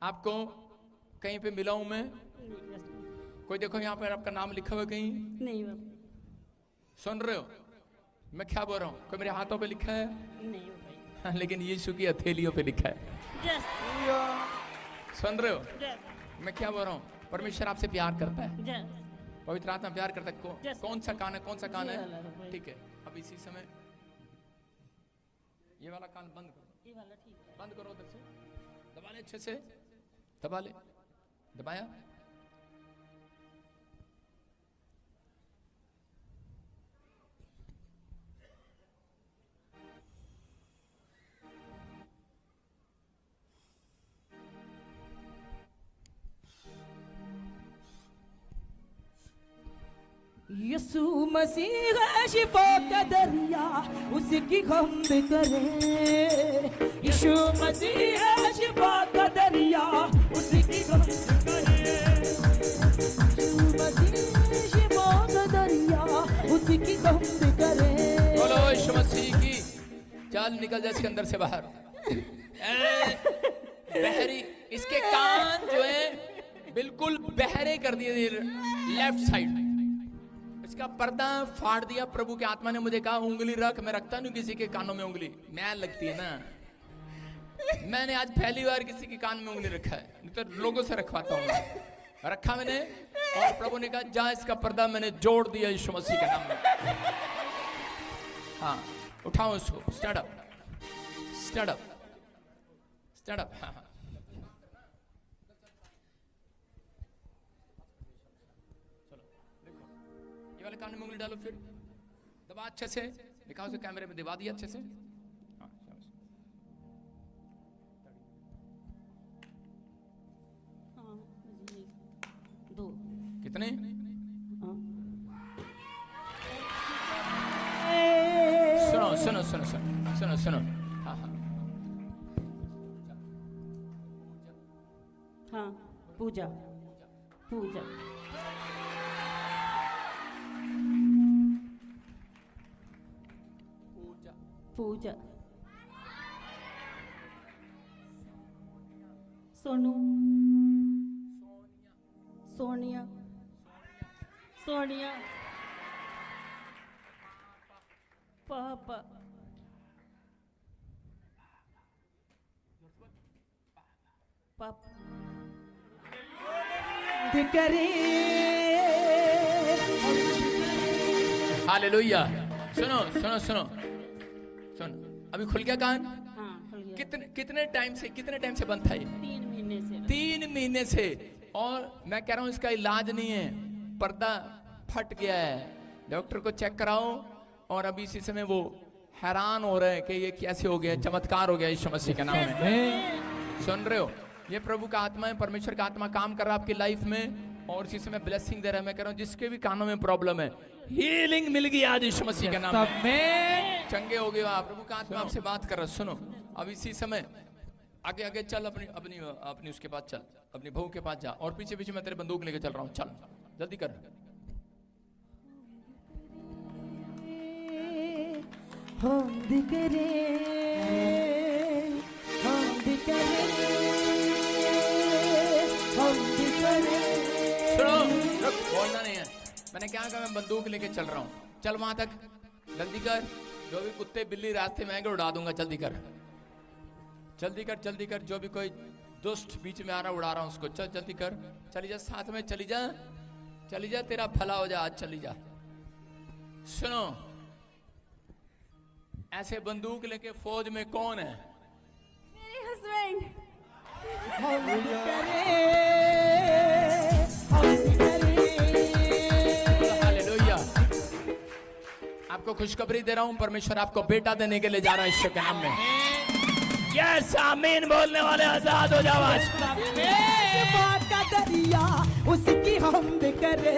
आपको कहीं पे मिला हूं मैं? कोई देखो यहाँ पर आपका नाम लिखा हुआ कहीं? नहीं सुन रहे हो मैं क्या बोल रहा हूँ? कोई मेरे हाथों पे लिखा है? नहीं भाई। हाँ, लेकिन यीशु की हथेलियों पे लिखा है। सुन रहे हो मैं क्या बोल रहा हूँ? परमेश्वर आपसे प्यार करता है, पवित्र आत्मा प्यार करता है। कौन सा कान है? कौन सा कान है? ठीक है, अब इसी समय ये वाला कान बंद करो, ये वाला ठीक है। बंद करो, उधर से दबा ले, अच्छे से दबा ले। दबाया? यीशु मसीह है शिफा का दरिया, उसकी हमद करें। यीशु मसीह है शिफा का दरिया, उसकी हमद करें। यीशु मसीह शिफा का दरिया, उसकी हमद करें। बोलो यीशु मसीह की। चल निकल जा इसके अंदर से बाहर। बहरी, इसके कान जो है बिल्कुल बहरे कर दिए लेफ्ट साइड। इसका पर्दा फाड़ दिया। प्रभु के आत्मा ने मुझे कहा उंगली रख। मैं रखता नहीं किसी के कानों में उंगली, मैल लगती है ना। मैंने आज पहली बार किसी के कान में उंगली रखा है, नहीं तो लोगों से रखवाता हूँ। रखा मैंने और प्रभु ने कहा जा इसका पर्दा मैंने जोड़ दिया यीशु मसीह के नाम में। हाँ उठाओ उसको। Stand up, stand up, stand up. हाँ हाँ कान में उंगली डालो, फिर दबा अच्छे से। दिखाओ उसे, कैमरे में दबा दिया अच्छे से। हाँ, दो कितने? सुनो सुनो सुनो सुनो सुनो सुनो। हाँ हाँ हाँ, पूजा पूजा पूजा। सोनू, सोनिया, सोनिया, पापा, पापा हालेलुया। सुनो सुनो सुनो सुन, अभी खुल गया कान? हाँ, खुल गया। कितने टाइम से बंद था ये? 3 महीने से। 3 महीने से। और मैं कह रहा हूँ इसका इलाज नहीं है, पर्दा फट गया है। डॉक्टर को चेक कराओ। और अभी इसी समय वो हैरान हो रहे हैं कि ये कैसे हो गया, चमत्कार हो गया यीशु मसीह के नाम में। सुन रहे हो? ये प्रभु का आत्मा है, परमेश्वर का आत्मा काम कर रहा है आपकी लाइफ में और इसी समय ब्लेसिंग दे रहा है। मैं कह रहा हूँ जिसके भी कानों में प्रॉब्लम है, हीलिंग मिल गई आज यीशु मसीह के नाम में। चंगे हो गए आप। प्रभु का आत्मा आपसे बात कर रहा है। सुनो, अब इसी समय आगे आगे चल, अपनी अपनी अपनी उसके पास चल, अपनी बहू के पास जा। और पीछे पीछे मैं तेरे बंदूक लेके चल रहा हूँ। चल जल्दी कर। सुनो, रुक, बोलना नहीं है। मैंने क्या कहा? मैं बंदूक लेके चल रहा हूँ। चल वहां तक, जल्दी कर। जो भी कुत्ते बिल्ली रास्ते में आएंगे उड़ा दूंगा। जल्दी कर, जल्दी कर, जल्दी कर। जो भी कोई दुष्ट बीच में आ रहा उड़ा रहा हूं उसको। चल जल्दी कर। चली जा, साथ में चली जा, चली जा। तेरा भला हो जा आज, चली जा। सुनो, ऐसे बंदूक लेके फौज में कौन है? मेरे हस्बैंड। हालेलुया। आपको खुशखबरी दे रहा हूं, परमेश्वर आपको बेटा देने के लिए जा रहा है यीशु के नाम में। यस, आमीन बोलने वाले आजाद हो जाओ आज। का दरिया उसकी हमद करे।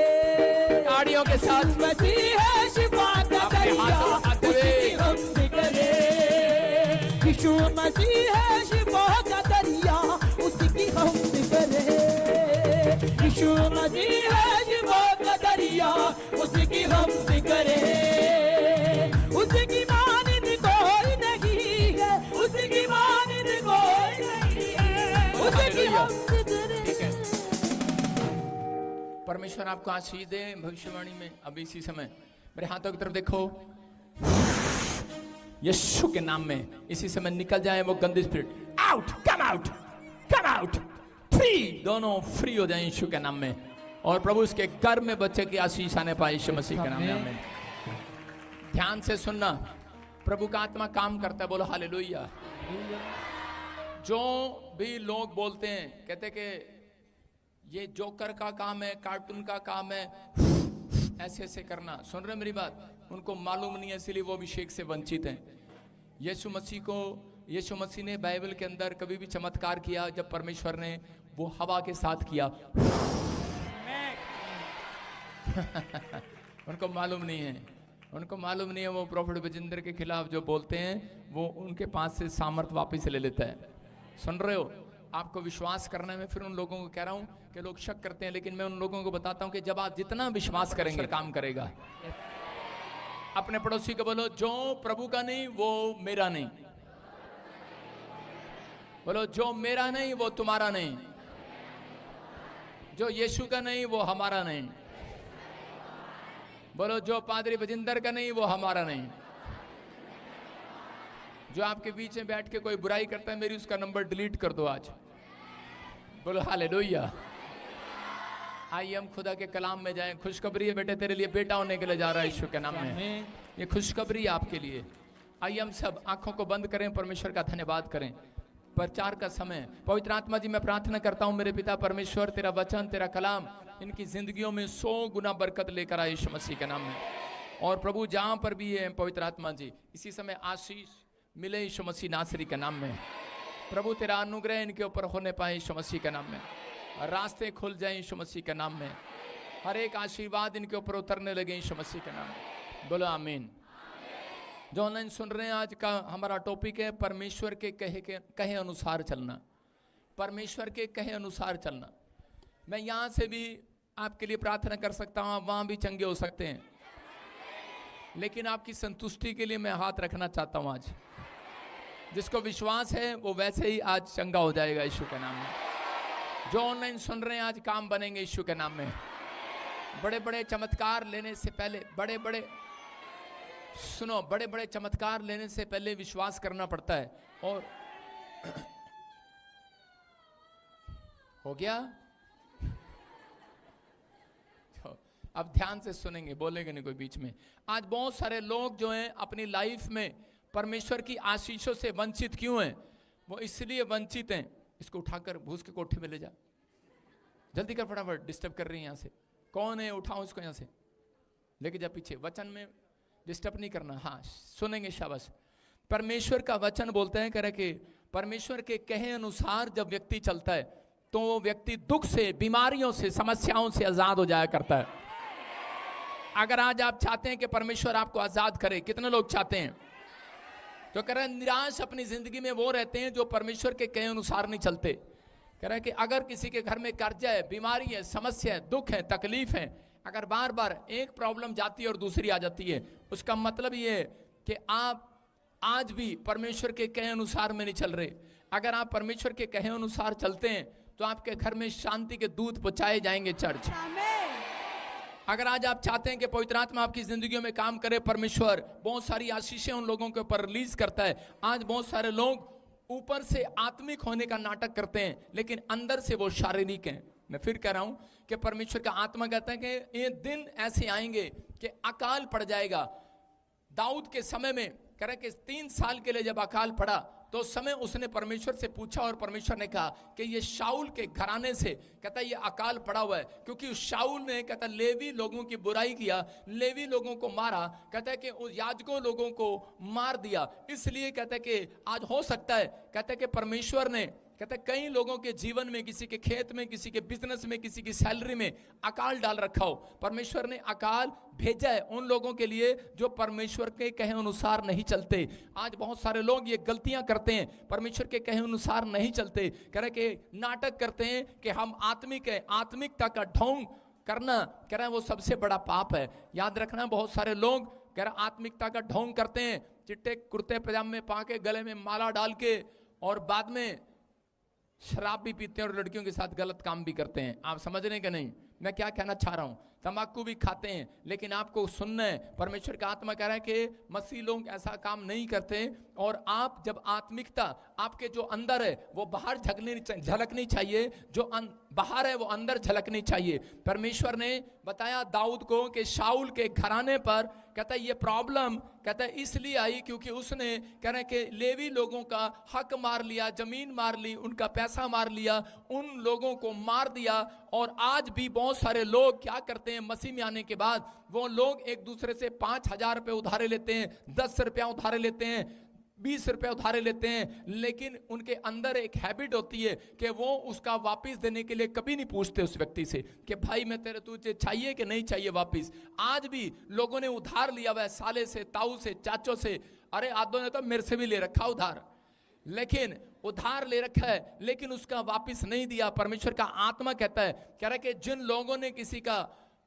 ताड़ियों के साथ मसीह है शिफा का दरिया, उसकी हमद करे। यीशु मसीह है शिफा का दरिया, उसकी हमद करे। यीशु मसीह है शिफा का दरिया, उसकी हमद करे। उसकी मानिंद कोई नहीं है, उसकी मानिंद कोई नहीं है, उसकी परमेश्वर आपको आशीष दे भविष्यवाणी में अभी इसी समय। मेरे हाथों की तरफ देखो, यीशु के नाम में इसी समय निकल जाए वो गंदी spirit. Out, come out, come out, free, दोनों फ्री हो जाए यीशु के नाम में। और प्रभु इसके घर में बच्चे की आशीष आने पाए यीशु मसीह के नाम में, आमीन। ध्यान से सुनना, प्रभु का आत्मा काम करता है, बोलो हालेलुया। जो भी लोग बोलते हैं, कहते कि ये जोकर का काम है, कार्टून का काम है, ऐसे ऐसे करना, सुन रहे मेरी बात, उनको मालूम नहीं है, इसलिए वो अभिषेक से वंचित हैं। यीशु मसीह ने बाइबल के अंदर कभी भी चमत्कार किया जब परमेश्वर ने वो हवा के साथ किया। उनको मालूम नहीं है, वो प्रॉफिट बजिंदर के खिलाफ जो बोलते हैं वो उनके पास से सामर्थ वापस ले लेता है। सुन रहे हो, आपको विश्वास करने में फिर उन लोगों को कह रहा हूं कि लोग शक करते हैं, लेकिन मैं उन लोगों को बताता हूं कि जब आप जितना विश्वास करेंगे काम करेगा। अपने पड़ोसी को बोलो, जो प्रभु का नहीं वो मेरा नहीं। बोलो, जो मेरा नहीं वो तुम्हारा नहीं, जो यीशु का नहीं वो हमारा नहीं। बोलो, जो पादरी बजिंदर का नहीं वो हमारा नहीं। जो आपके बीच में बैठ के कोई बुराई करता है, मेरी उसका नंबर डिलीट कर दो आज। बोलो हालेलुया। आइए हम खुदा के कलाम में जाएं। खुशखबरी है बेटे, तेरे लिए बेटा होने के लिए जा रहा है यीशु के नाम में। ये खुशखबरी है आपके लिए। आइए हम सब आंखों को बंद करें, परमेश्वर का धन्यवाद करें। प्रचार का समय, पवित्र आत्मा जी मैं प्रार्थना करता हूं मेरे पिता परमेश्वर, तेरा वचन, तेरा कलाम इनकी जिंदगियों में 100 गुना बरकत लेकर आए यीशु मसीह के नाम में। और प्रभु जहां पर भी है पवित्र आत्मा जी, इसी समय आशीष मिले यीशु मसीह नासरी के नाम में। प्रभु तेरा अनुग्रह इनके ऊपर होने पाए यीशु मसीह के नाम में। रास्ते खुल जाए यीशु मसीह के नाम में। हर एक आशीर्वाद इनके ऊपर उतरने लगे यीशु मसीह के नाम में। बोलो आमीन। जो ऑनलाइन सुन रहे हैं, आज का हमारा टॉपिक है परमेश्वर के कहे अनुसार चलना। परमेश्वर के कहे अनुसार चलना। मैं यहाँ से भी आपके लिए प्रार्थना कर सकता हूँ, आप वहाँ भी चंगे हो सकते हैं, लेकिन आपकी संतुष्टि के लिए मैं हाथ रखना चाहता हूँ आज। जिसको विश्वास है वो वैसे ही आज चंगा हो जाएगा यीशु के नाम में। जो ऑनलाइन सुन रहे हैं, आज काम बनेंगे यीशु के नाम में। बड़े बड़े चमत्कार लेने से पहले, बड़े बड़े चमत्कार लेने से पहले विश्वास करना पड़ता है। और हो गया, अब ध्यान से सुनेंगे, बोलेंगे नहीं कोई बीच में। आज बहुत सारे लोग जो हैं अपनी लाइफ में परमेश्वर की आशीषों से वंचित क्यों हैं? वो इसलिए वंचित हैं, इसको उठाकर भूस के कोठे में ले जा, जल्दी कर फटाफट, डिस्टर्ब कर रही है। यहाँ से कौन है? उठाओ इसको, यहाँ से लेके जा पीछे। वचन में डिस्टर्ब नहीं करना। हाँ, सुनेंगे, शाबाश। परमेश्वर का वचन बोलते हैं, कह रहे कि परमेश्वर के कहे अनुसार जब व्यक्ति चलता है तो वो व्यक्ति दुख से, बीमारियों से, समस्याओं से आजाद हो जाया करता है। अगर आज आप चाहते हैं कि परमेश्वर आपको आजाद करे, कितने लोग चाहते हैं? जो कह रहे हैं निराश अपनी जिंदगी में वो रहते हैं जो परमेश्वर के कहे अनुसार नहीं चलते। कह रहे हैं कि अगर किसी के घर में कर्जा है, बीमारी है, समस्या है, दुख है, तकलीफ है, अगर बार बार एक प्रॉब्लम जाती है और दूसरी आ जाती है, उसका मतलब ये है कि आप आज भी परमेश्वर के कहे अनुसार में नहीं चल रहे। अगर आप परमेश्वर के कहे अनुसार चलते हैं तो आपके घर में शांति के दूत पहुंचाए जाएंगे। चर्च, अगर आज आप चाहते हैं कि पवित्र आत्मा आपकी जिंदगियों में काम करे, परमेश्वर बहुत सारी आशीषें उन लोगों के ऊपर रिलीज करता है। आज बहुत सारे लोग ऊपर से आत्मिक होने का नाटक करते हैं, लेकिन अंदर से वो शारीरिक हैं। मैं फिर कह रहा हूं कि परमेश्वर का आत्मा कहता है कि ये दिन ऐसे आएंगे कि अकाल पड़ जाएगा। दाऊद के समय में कह रहा है कि 3 साल के लिए जब अकाल पड़ा तो उस समय उसने परमेश्वर से पूछा और परमेश्वर ने कहा कि ये शाऊल के घराने से, कहता है ये अकाल पड़ा हुआ है, क्योंकि उस शाऊल ने, कहता है, लेवी लोगों की बुराई किया, लेवी लोगों को मारा, कहता है कि उस याजकों लोगों को मार दिया। इसलिए कहता है कि आज हो सकता है, कहता है कि परमेश्वर ने, कहता है, कई लोगों के जीवन में, किसी के खेत में, किसी के बिजनेस में, किसी की सैलरी में अकाल डाल रखा हो। परमेश्वर ने अकाल भेजा है उन लोगों के लिए जो परमेश्वर के कहे अनुसार नहीं चलते। आज बहुत सारे लोग ये गलतियां करते हैं, परमेश्वर के कहे अनुसार नहीं चलते। कह रहे कि नाटक करते हैं कि हम आत्मिक है, आत्मिकता का ढोंग करना, कह रहा है वो सबसे बड़ा पाप है। याद रखना, बहुत सारे लोग कह रहे आत्मिकता का ढोंग करते हैं, चिट्टे कुर्ते पजामे पा के, गले में माला डाल के, और बाद में शराब भी पीते हैं और लड़कियों के साथ गलत काम भी करते हैं। आप समझ रहे हैं कि नहीं? मैं क्या कहना चाह रहा हूं, तंबाकू भी खाते हैं, लेकिन आपको सुनना है, परमेश्वर का आत्मा कह रहा है कि मसीह लोग ऐसा काम नहीं करते। और आप जब आत्मिकता आपके जो अंदर है वो बाहर झलकनी चाहिए, जो बाहर है वो अंदर झलकनी चाहिए। परमेश्वर ने बताया दाऊद को कि शाऊल के घराने पर कहता है ये प्रॉब्लम कहता है इसलिए आई क्योंकि उसने कह रहे कि लेवी लोगों का हक मार लिया, जमीन मार ली, उनका पैसा मार लिया, उन लोगों को मार दिया। और आज भी बहुत सारे लोग क्या करते हैं, मसीह में आने के बाद वो लोग एक दूसरे से 5,000 रुपये उधारे लेते हैं, 10 रुपया उधारे लेते हैं, 20 रुपये उधारे लेते हैं, लेकिन उनके अंदर एक हैबिट होती है कि वो उसका वापस देने के लिए कभी नहीं पूछते उस व्यक्ति से कि भाई मैं तेरे तुझे चाहिए कि नहीं चाहिए वापस। आज भी लोगों ने उधार लिया हुआ है, साले से, ताऊ से, चाचों से, अरे आदों ने तो मेरे से भी ले रखा उधार, लेकिन उधार ले रखा है लेकिन उसका वापस नहीं दिया। परमेश्वर का आत्मा कहता है, कह रहा है कि जिन लोगों ने किसी का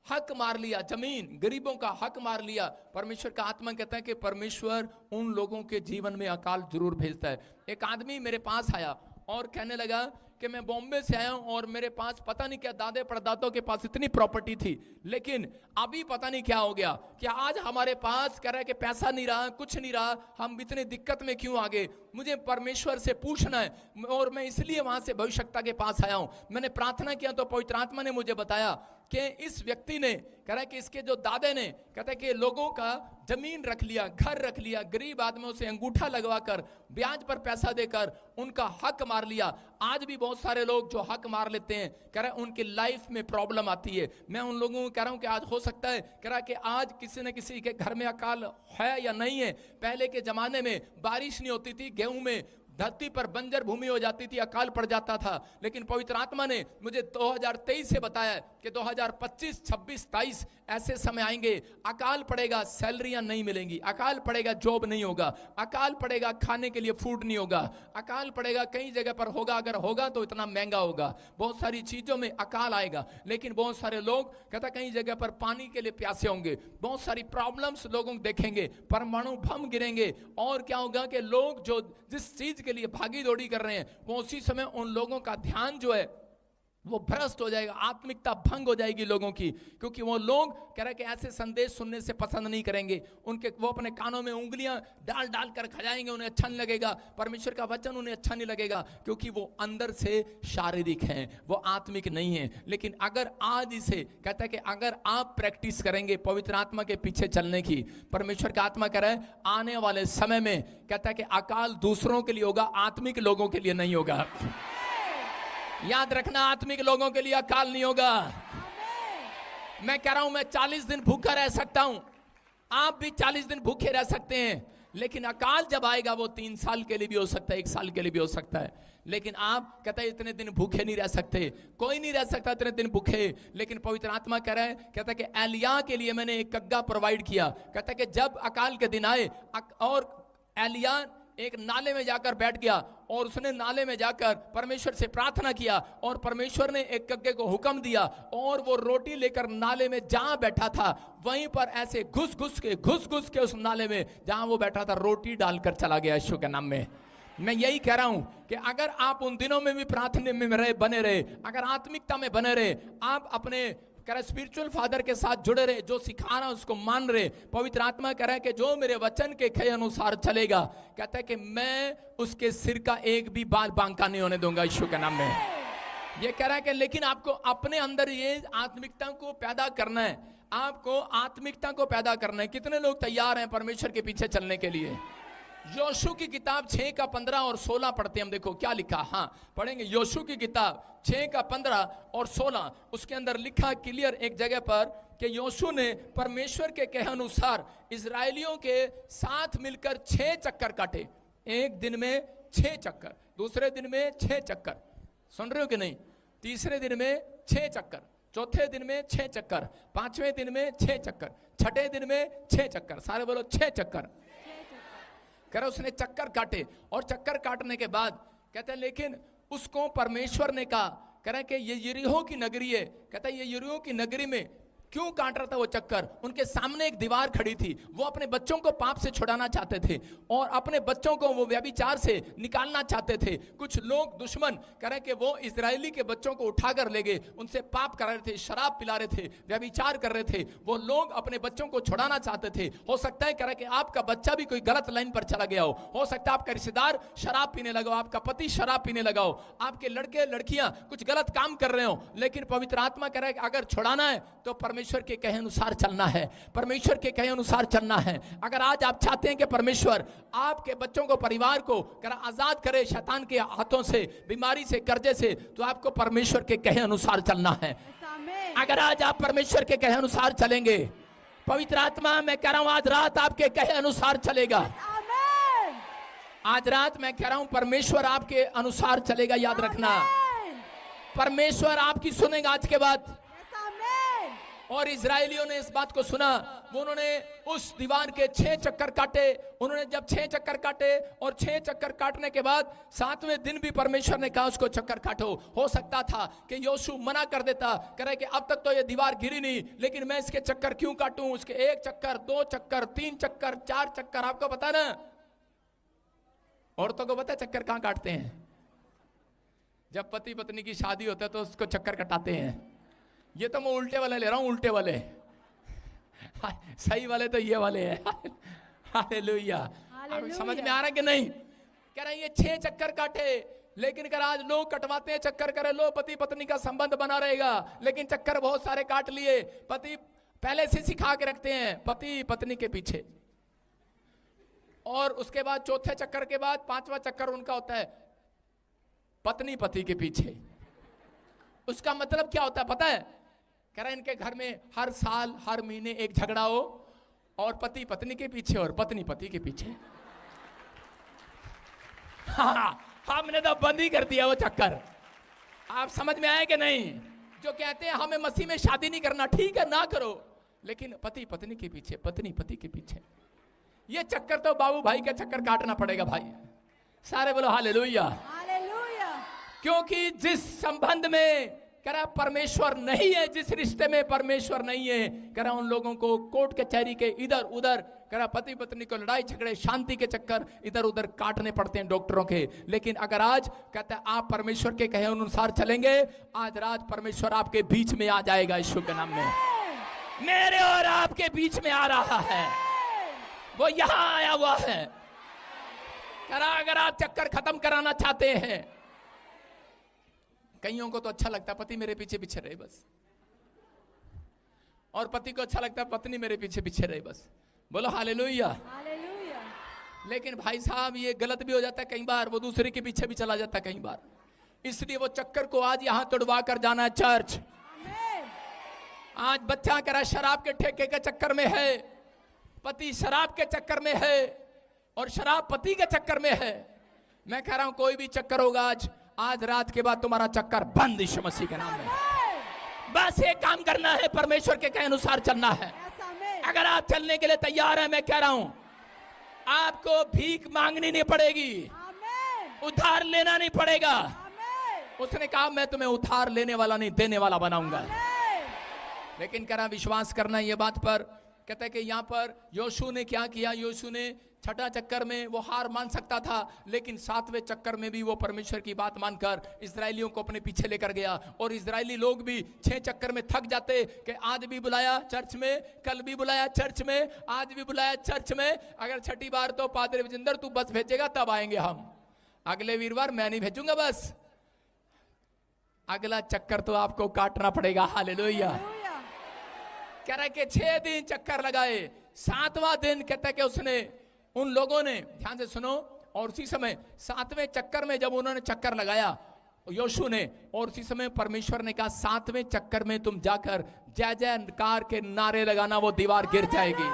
हक मार लिया, जमीन, गरीबों का हक मार लिया, परमेश्वर का आत्मा कहता है कि परमेश्वर उन लोगों के जीवन में अकाल जरूर भेजता है। एक आदमी मेरे पास आया और कहने लगा कि मैं बॉम्बे से आया हूं और मेरे पास पता नहीं क्या दादे परदादों के पास इतनी प्रॉपर्टी थी, लेकिन अभी पता नहीं क्या हो गया कि आज हमारे पास कह रहा है कि पैसा नहीं रहा, कुछ नहीं रहा, हम इतने दिक्कत में क्यों आ गए, मुझे परमेश्वर से पूछना है। और मैं इसलिए वहां से भविष्यवक्ता के पास आया हूं। मैंने प्रार्थना किया तो पवित्र आत्मा ने मुझे बताया कि इस व्यक्ति ने कह रहा है कि इसके जो दादे ने कहता है कि लोगों का जमीन रख लिया, घर रख लिया, गरीब आदमियों से अंगूठा लगवाकर ब्याज पर पैसा देकर उनका हक मार लिया। आज भी बहुत सारे लोग जो हक मार लेते हैं, कह रहा है उनकी लाइफ में प्रॉब्लम आती है। मैं उन लोगों को कह रहा हूं कि आज हो सकता है, कह रहा है कि आज किसी न किसी के घर में अकाल है या नहीं है। पहले के जमाने में बारिश नहीं होती थी, गेहूं में धरती पर बंजर भूमि हो जाती थी, अकाल पड़ जाता था, लेकिन पवित्र आत्मा ने मुझे 2023 से बताया कि 2025, 26, 23 ऐसे समय आएंगे, अकाल पड़ेगा, सैलरियां नहीं मिलेंगी, अकाल पड़ेगा, जॉब नहीं होगा, अकाल पड़ेगा, खाने के लिए फूड नहीं होगा, अकाल पड़ेगा, कई जगह पर होगा, अगर होगा तो इतना महंगा होगा, बहुत सारी चीजों में अकाल आएगा। लेकिन बहुत सारे लोग कहता कई जगह पर पानी के लिए प्यासे होंगे, बहुत सारी प्रॉब्लम्स लोगों को देखेंगे, परमाणु बम गिरेंगे, और क्या होगा कि लोग जो जिस चीज के लिए भागी दौड़ी कर रहे हैं वो उसी समय उन लोगों का ध्यान जो है वो भ्रष्ट हो जाएगा, आत्मिकता भंग हो जाएगी लोगों की, क्योंकि वो लोग कह रहे कि ऐसे संदेश सुनने से पसंद नहीं करेंगे, उनके वो अपने कानों में उंगलियां डाल डाल कर खजाएंगे, उन्हें अच्छा नहीं लगेगा, परमेश्वर का वचन उन्हें अच्छा नहीं लगेगा, क्योंकि वो अंदर से शारीरिक हैं, वो आत्मिक नहीं है। लेकिन अगर आज इसे कहता है कि अगर आप प्रैक्टिस करेंगे पवित्र आत्मा के पीछे चलने की, परमेश्वर का आत्मा कह रहा है आने वाले समय में कहता है कि अकाल दूसरों के लिए होगा, आत्मिक लोगों के लिए नहीं होगा। याद रखना, आत्मिक लोगों के लिए अकाल नहीं होगा। मैं कह रहा हूं मैं 40 दिन भूखा रह सकता हूं, आप भी 40 दिन भूखे रह सकते हैं, लेकिन अकाल जब आएगा वो 3 साल के लिए भी हो सकता है, 1 साल के लिए भी हो सकता है। लेकिन आप कहते हैं इतने दिन भूखे नहीं रह सकते, कोई नहीं रह सकता इतने दिन भूखे। लेकिन पवित्र आत्मा कह रहा है, कहता है कि एलिया के लिए मैंने एक कग्गा प्रोवाइड किया, कहता है कि जब अकाल के दिन आए और एलिया एक नाले में जाकर बैठ गया और उसने नाले में जाकर परमेश्वर से प्रार्थना किया और परमेश्वर ने एक कग्गे को हुक्म दिया और वो रोटी लेकर नाले में जहां बैठा था वहीं पर ऐसे घुस घुस के उस नाले में जहां वो बैठा था रोटी डालकर चला गया यीशु के नाम में। मैं यही कह रहा हूं कि अगर आप उन दिनों में भी प्रार्थना में रहे, बने रहे, अगर आत्मिकता में बने रहे, आप अपने कह रहे स्पिरिचुअल फादर के साथ जुड़े रहे, जो सिखा रहा है उसको मान रहे, पवित्र आत्मा कह रहा है कि जो मेरे वचन के कहे अनुसार चलेगा, कहता है कि मैं उसके सिर का एक भी बाल बांका नहीं होने दूंगा यीशु के नाम में। ये कह रहा है कि लेकिन आपको अपने अंदर ये आत्मिकता को पैदा करना है, आपको आत्मिकता को पैदा करना है। कितने लोग तैयार हैं परमेश्वर के पीछे चलने के लिए? योशू की किताब 6 का 15 और 16 पढ़ते हैं हम, देखो क्या लिखा, हाँ पढ़ेंगे। योशू की किताब 6 का 15 और 16, उसके अंदर लिखा क्लियर एक जगह पर कि योशू ने परमेश्वर के कहे अनुसार इजरायलियों के साथ मिलकर 6 चक्कर काटे, एक दिन में 6 चक्कर, दूसरे दिन में 6 चक्कर, सुन रहे हो कि नहीं? तीसरे दिन में 6 चक्कर, चौथे दिन में 6 चक्कर, 5वें दिन में 6 चक्कर, छठे दिन में 6 चक्कर, सारे बोलो 6 चक्कर। कह रहा उसने चक्कर काटे और चक्कर काटने के बाद कहते हैं लेकिन उसको परमेश्वर ने कहा, कह रहा है कि ये यरीहो की नगरी है, कहता है ये यरीहो की नगरी में क्यों काट रहा था वो चक्कर? उनके सामने एक दीवार खड़ी थी। वो अपने बच्चों को पाप से छुड़ाना चाहते थे और अपने बच्चों को वो व्यभिचार से निकालना चाहते थे। कुछ लोग दुश्मन करें कि वो इजरायली के बच्चों को उठाकर ले गए, उनसे पाप कर रहे थे, शराब पिला रहे थे, व्यभिचार कर रहे थे। वो लोग अपने बच्चों को छुड़ाना चाहते थे। हो सकता है करें कि आपका बच्चा भी कोई गलत लाइन पर चला गया हो सकता है आपका रिश्तेदार शराब पीने लगा हो, आपका पति शराब पीने लगा हो, आपके लड़के लड़कियां कुछ गलत काम कर रहे हो। लेकिन पवित्र आत्मा कह रहा है कि अगर छुड़ाना है तो परमेश्वर के कहे अनुसार चलना है, परमेश्वर के कहे अनुसार चलना है। अगर आज आप चाहते हैं कि परमेश्वर आपके बच्चों को, परिवार को आजाद करे शैतान के हाथों से, बीमारी से, कर्जे से, तो आपको परमेश्वर के कहे अनुसार चलना है। अगर आज आप परमेश्वर के कहे अनुसार चलेंगे, पवित्र आत्मा मैं कह रहा हूं आज रात आपके कहे अनुसार चलेगा। आज रात मैं कह रहा हूं परमेश्वर आपके अनुसार चलेगा। याद रखना, परमेश्वर आपकी सुनेगा आज के बाद। और इजरायलियों ने इस बात को सुना, वो उन्होंने उस दीवार के 6 चक्कर काटे। उन्होंने जब 6 चक्कर काटे और 6 चक्कर काटने के बाद 7वें दिन भी परमेश्वर ने कहा उसको चक्कर काटो। हो सकता था कि योशू मना कर देता, करे कि अब तक तो ये दीवार गिरी नहीं, लेकिन मैं इसके चक्कर क्यों काटूं? उसके 1 चक्कर, 2 चक्कर, 3 चक्कर, 4 चक्कर। आपको पता ना, औरतों को पता चक्कर कहां काटते हैं? जब पति पत्नी की शादी होता है तो उसको चक्कर कटाते हैं। ये तो मैं उल्टे वाले ले रहा हूं, उल्टे वाले। सही वाले तो ये वाले हैं। हालेलुया। समझ में आ रहा है कि नहीं? कह रहे हैं ये 6 चक्कर काटे, लेकिन कर आज लोग कटवाते हैं चक्कर, करे लो पति पत्नी का संबंध बना रहेगा, लेकिन चक्कर बहुत सारे काट लिए। पति पहले से सिखा के रखते हैं पति पत्नी के पीछे, और उसके बाद चौथे चक्कर के बाद 5वां चक्कर उनका होता है पत्नी पति के पीछे। उसका मतलब क्या होता है पता है? कह रहा है इनके घर में हर साल हर महीने एक झगड़ा हो, और पति पत्नी के पीछे और पत्नी पति के पीछे। हमने तो बंद ही कर दिया वो चक्कर। आप समझ में आए कि नहीं? जो कहते हैं हमें मसीह में शादी नहीं करना, ठीक है ना करो, लेकिन पति पत्नी के पीछे, पत्नी पति के पीछे। ये चक्कर तो बाबू भाई का चक्कर काटना पड़ेगा भाई। सारे बोलो हालेलुया। क्योंकि जिस संबंध में कह रहा परमेश्वर नहीं है, जिस रिश्ते में परमेश्वर नहीं है, कह रहा उन लोगों को कोर्ट कचहरी के इधर उधर, कह रहा पति पत्नी को लड़ाई झगड़े शांति के चक्कर इधर उधर काटने पड़ते हैं डॉक्टरों के। लेकिन अगर आज कहता है आप परमेश्वर के कहे अनुसार चलेंगे, आज रात परमेश्वर आपके बीच में आ जाएगा। यीशु के नाम में मेरे और आपके बीच में आ रहा है, वो यहां आया हुआ है। कह रहा अगर आप चक्कर खत्म कराना चाहते हैं, कईयों को तो अच्छा लगता है पति मेरे पीछे पीछे रहे बस, और पति को अच्छा लगता है पत्नी मेरे पीछे पीछे रहे बस। बोलो हालेलुया। लेकिन भाई साहब ये गलत भी हो जाता है कई बार, वो दूसरे के पीछे भी चला जाता है कई बार। इसलिए वो चक्कर को आज यहां तोड़वा कर जाना है चर्च। आज बच्चा कह रहा शराब के ठेके के चक्कर में है, पति शराब के चक्कर में है, और शराब पति के चक्कर में है। मैं कह रहा हूं कोई भी चक्कर होगा आज रात के बाद तुम्हारा चक्कर बंद यीशु मसीह के नाम में। बस एक काम करना है, परमेश्वर के कहे अनुसार चलना है। अगर आप चलने के लिए तैयार हैं, मैं कह रहा हूं आपको भीख मांगनी नहीं पड़ेगी, उधार लेना नहीं पड़ेगा। उसने कहा मैं तुम्हें उधार लेने वाला नहीं देने वाला बनाऊंगा। लेकिन कह रहा विश्वास करना ये बात पर। कहता है कि यहाँ पर योशू ने क्या किया? योशू ने 6ठा चक्कर में वो हार मान सकता था, लेकिन 7वें चक्कर में भी वो परमेश्वर की बात मानकर इजरायलियों को अपने पीछे लेकर गया। और इजरायली लोग भी 6 चक्कर में थक जाते कि आज भी बुलाया चर्च में, कल भी बुलाया चर्च में, आज भी बुलाया चर्च में, अगर 6ठी बार तो पादरी विजेंद्र तू बस भेजेगा तब आएंगे हम, अगले वीरवार मैं नहीं भेजूंगा बस। अगला चक्कर तो आपको काटना पड़ेगा। हालेलुया। कह रहा है कि 6 दिन चक्कर लगाए, 7वां दिन कहता है कि उसने उन लोगों ने, ध्यान से सुनो, और उसी समय 7वें चक्कर में जब उन्होंने चक्कर लगाया योशू ने, और उसी समय परमेश्वर ने कहा 7वें चक्कर में तुम जाकर जय जयकार के नारे लगाना, वो दीवार गिर जाएगी।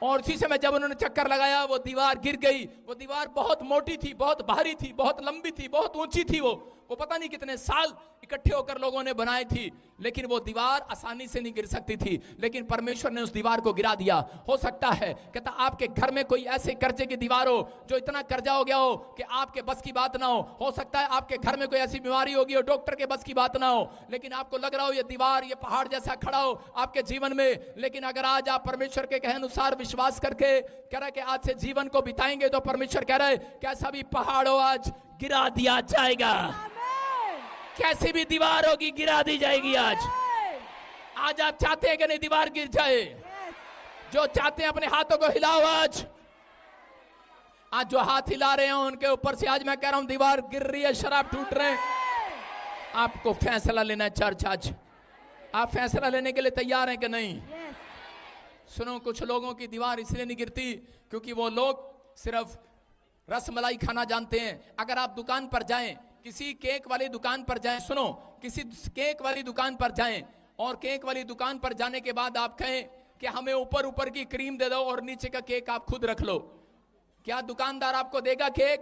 और उसी समय जब उन्होंने चक्कर लगाया वो दीवार गिर गई। वो दीवार बहुत मोटी थी, बहुत भारी थी, बहुत लंबी थी, बहुत ऊंची थी। वो पता नहीं कितने साल इकट्ठे होकर लोगों ने बनाई थी, लेकिन वो दीवार आसानी से नहीं गिर सकती थी, लेकिन परमेश्वर ने उस दीवार को गिरा दिया। हो सकता है कहता आपके घर में कोई ऐसे कर्जे की दीवार हो जो इतना कर्जा हो गया हो कि आपके बस की बात ना हो सकता है आपके घर में कोई ऐसी बीमारी होगी हो डॉक्टर के बस की बात ना हो, लेकिन आपको लग रहा हो ये दीवार ये पहाड़ जैसा खड़ा हो आपके जीवन में, लेकिन अगर आज आप परमेश्वर के कहे अनुसार विश्वास करके कह रहे कि आज से जीवन को बिताएंगे तो परमेश्वर कह रहे कैसा भी पहाड़ हो आज गिरा दिया जाएगा, कैसी भी दीवार होगी गिरा दी जाएगी। आज आप चाहते हैं कि नहीं दीवार गिर जाए? जो चाहते हैं अपने हाथों को हिलाओ। आज जो हाथ हिला रहे हैं उनके ऊपर से आज मैं कह रहा हूं दीवार गिर रही है, शराब टूट रहे हैं। आपको फैसला लेना है चर्च। आज आप फैसला लेने के लिए तैयार हैं कि नहीं? सुनो, कुछ लोगों की दीवार इसलिए नहीं गिरती क्योंकि वो लोग सिर्फ रसमलाई खाना जानते हैं। अगर आप दुकान पर जाएं, किसी केक वाली दुकान पर जाएं, सुनो, किसी केक वाली दुकान पर जाएं और केक वाली दुकान पर जाने के बाद आप कहें कि हमें ऊपर ऊपर की क्रीम दे दो और नीचे का केक आप खुद रख लो, क्या दुकानदार आपको देगा केक?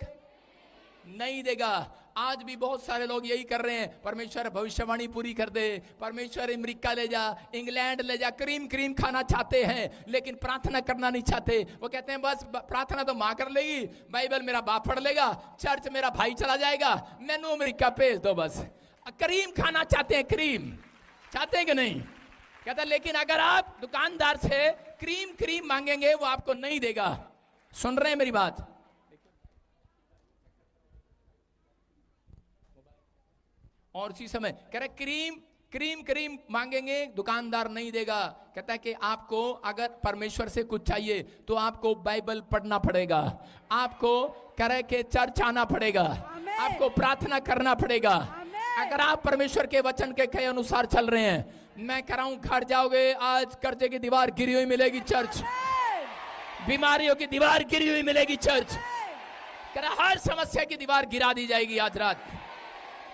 नहीं देगा। आज भी बहुत सारे लोग यही कर रहे हैं, परमेश्वर भविष्यवाणी पूरी कर दे, परमेश्वर अमेरिका ले जा, इंग्लैंड ले जा, क्रीम क्रीम खाना चाहते हैं लेकिन प्रार्थना करना नहीं चाहते। वो कहते हैं बस प्रार्थना तो मां कर लेगी, बाइबल मेरा बाप पढ़ लेगा, चर्च मेरा भाई चला जाएगा, मैनू अमेरिका भेज दो। बस क्रीम खाना चाहते हैं, क्रीम चाहते हैं कि नहीं? कहता लेकिन अगर आप दुकानदार से क्रीम क्रीम मांगेंगे वो आपको नहीं देगा। सुन रहे हैं मेरी बात? और उसी समय कह रहे क्रीम क्रीम क्रीम मांगेंगे दुकानदार नहीं देगा। कहता है कि आपको अगर परमेश्वर से कुछ चाहिए तो आपको बाइबल पढ़ना पड़ेगा, आपको कह रहे कि चर्च आना पड़ेगा, आपको प्रार्थना करना पड़ेगा। अगर आप परमेश्वर के वचन के कहे अनुसार चल रहे हैं, मैं कह रहा हूं घर जाओगे आज कर्जे की दीवार गिरी हुई मिलेगी चर्च, बीमारियों की दीवार गिरी हुई मिलेगी चर्च, कह रहा हर समस्या की दीवार गिरा दी जाएगी आज रात।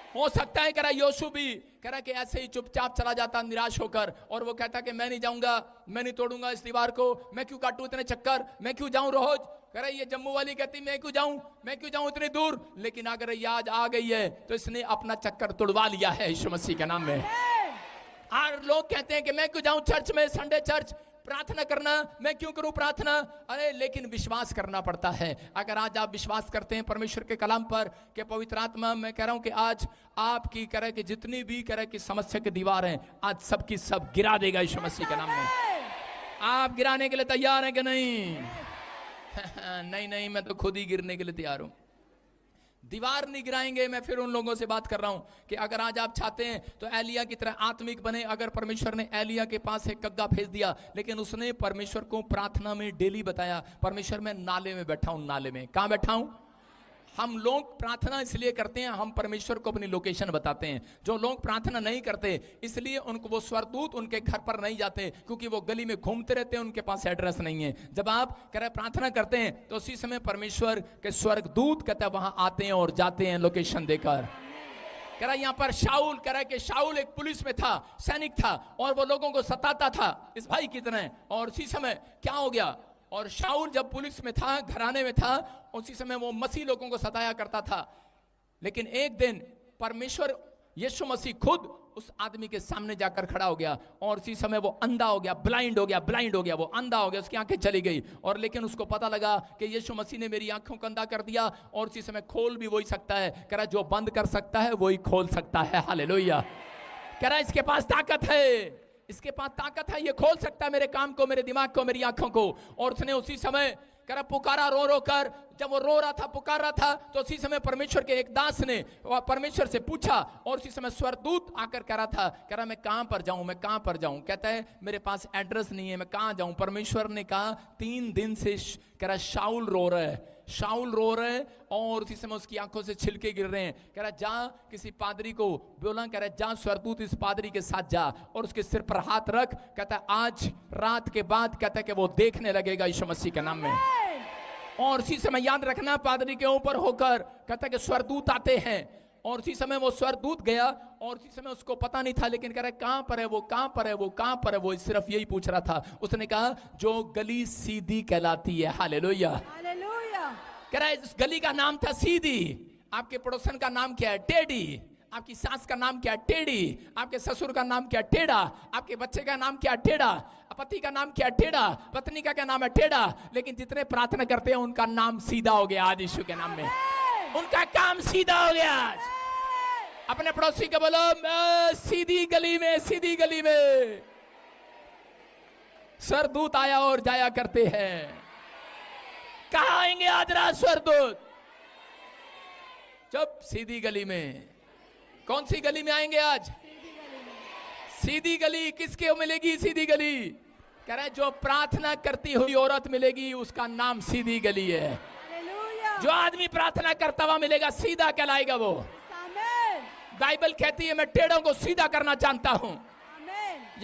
हो सकता है कह रहा योशू भी कह रहा कि ऐसे ही चुपचाप चला जाता निराश होकर, और वो कहता कि मैं नहीं जाऊंगा, मैं नहीं तोड़ूंगा इस दीवार को, मैं क्यों काटूं इतने चक्कर, मैं क्यों जाऊं रोज। कह रहा ये जम्मू वाली कहती मैं क्यों जाऊं इतनी दूर, लेकिन अगर ये आज आ गई है तो इसने अपना चक्कर तोड़वा लिया है यीशु मसीह के नाम में। और लोग कहते हैं कि मैं क्यों जाऊं चर्च में, संडे चर्च प्रार्थना करना, मैं क्यों करूं प्रार्थना। अरे लेकिन विश्वास करना पड़ता है। अगर आज आप विश्वास करते हैं परमेश्वर के कलाम पर कि पवित्र आत्मा, मैं कह रहा हूं कि आज आपकी करे कि जितनी भी करे कि समस्या की दीवार है आज सबकी सब गिरा देगा यीशु मसीह के नाम में। आप गिराने के लिए तैयार हैं कि नहीं? नहीं नहीं, मैं तो खुद ही गिरने के लिए तैयार हूं। दीवार नहीं गिराएंगे। मैं फिर उन लोगों से बात कर रहा हूं कि अगर आज आप चाहते हैं तो एलिया की तरह आत्मिक बने। अगर परमेश्वर ने एलिया के पास एक कग्गा भेज दिया, लेकिन उसने परमेश्वर को प्रार्थना में डेली बताया, परमेश्वर मैं नाले में बैठा हूं, नाले में कहां बैठा हूं। हम लोग प्रार्थना इसलिए करते हैं, हम परमेश्वर को अपनी लोकेशन बताते हैं। जो लोग प्रार्थना नहीं करते इसलिए उनको वो स्वर्गदूत उनके घर पर नहीं जाते, क्योंकि वो गली में घूमते रहते हैं, उनके पास एड्रेस नहीं है। जब आप कह रहे प्रार्थना करते हैं तो उसी समय परमेश्वर के स्वर्गदूत कहते हैं वहां आते हैं और जाते हैं लोकेशन देकर। कह रहा यहाँ पर शाऊल, कह रहा कि शाऊल एक पुलिस में था, सैनिक था, और वो लोगों को सताता था इस भाई की तरह। और उसी समय क्या हो गया, और शाऊल जब पुलिस में था, घराने में था, उसी समय वो मसीह लोगों को सताया करता था। लेकिन एक दिन परमेश्वर यीशु मसीह खुद उस आदमी के सामने जाकर खड़ा हो गया, और उसी समय वो अंधा हो गया, ब्लाइंड हो गया, वो अंधा हो गया, उसकी आंखें चली गई। और लेकिन उसको पता लगा कि यीशु मसीह ने मेरी आंखों को अंधा कर दिया, और उसी समय खोल भी वही सकता है। कह रहा जो बंद कर सकता है वही खोल सकता है। हालेलुया। कह रहा इसके पास ताकत है, इसके पास ताकत है, ये खोल सकता है मेरे काम को, मेरे दिमाग को, मेरी आंखों को। और उसने उसी समय कह रहा पुकारा रो रो कर। जब वो रो रहा था, पुकार रहा था, तो उसी समय परमेश्वर के एक दास ने परमेश्वर से पूछा, और उसी समय स्वर्गदूत आकर कह रहा था, कह रहा मैं कहां पर जाऊं। कहता है मेरे पास एड्रेस नहीं है, मैं कहां जाऊं। परमेश्वर ने कहा 3 दिन से कह रहा शाऊल रो रहा है, और उसी समय उसकी आंखों से छिलके गिर रहे हैं। कह रहा जा किसी पादरी को बोला, कह रहा जा स्वर्गदूत इस पादरी के साथ जा और उसके सिर पर हाथ रख। कहता है आज रात के बाद कहता है कि वो देखने लगेगा यीशु मसीह के नाम में। और उसी समय याद रखना, पादरी के ऊपर होकर कहता है कि स्वर्गदूत आते हैं। और उसी समय वो स्वर्गदूत गया, और उसी समय उसको पता नहीं था, लेकिन कह रहा कहां पर है वो सिर्फ यही पूछ रहा था। उसने कहा जो गली सीधी कहलाती है। हालेलुया। कह रहा है इस गली का नाम था सीधी। आपके पड़ोसन का नाम क्या है? टेडी। आपकी सास का नाम क्या? टेढ़ी। आपके ससुर का नाम क्या? टेढ़ा। आपके बच्चे का नाम क्या? टेढ़ा। पति का नाम क्या? टेढ़ा। पत्नी का क्या नाम है? टेढ़ा। लेकिन जितने प्रार्थना करते हैं उनका नाम सीधा हो गया आज यीशु के नाम में। उनका काम सीधा हो गया आज। अपने पड़ोसी को बोलो, सीधी गली में, सीधी गली में स्वर्गदूत आया और जाया करते हैं। कहां आएंगे आज रात स्वर्गदूत? चुप, सीधी गली में। कौन सी गली में आएंगे आज? सीधी गली। किसके मिलेगी सीधी गली? कह रहे हैं जो प्रार्थना करती हुई औरत मिलेगी उसका नाम सीधी गली है। जो आदमी प्रार्थना करता हुआ मिलेगा सीधा कहलाएगा वो। बाइबल कहती है मैं टेढ़ों को सीधा करना जानता हूं।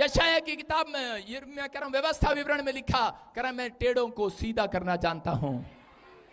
यशायाह की किताब में, ये मैं कह रहा हूं व्यवस्था विवरण में लिखा, कह रहा मैं टेढ़ों को सीधा करना जानता हूं।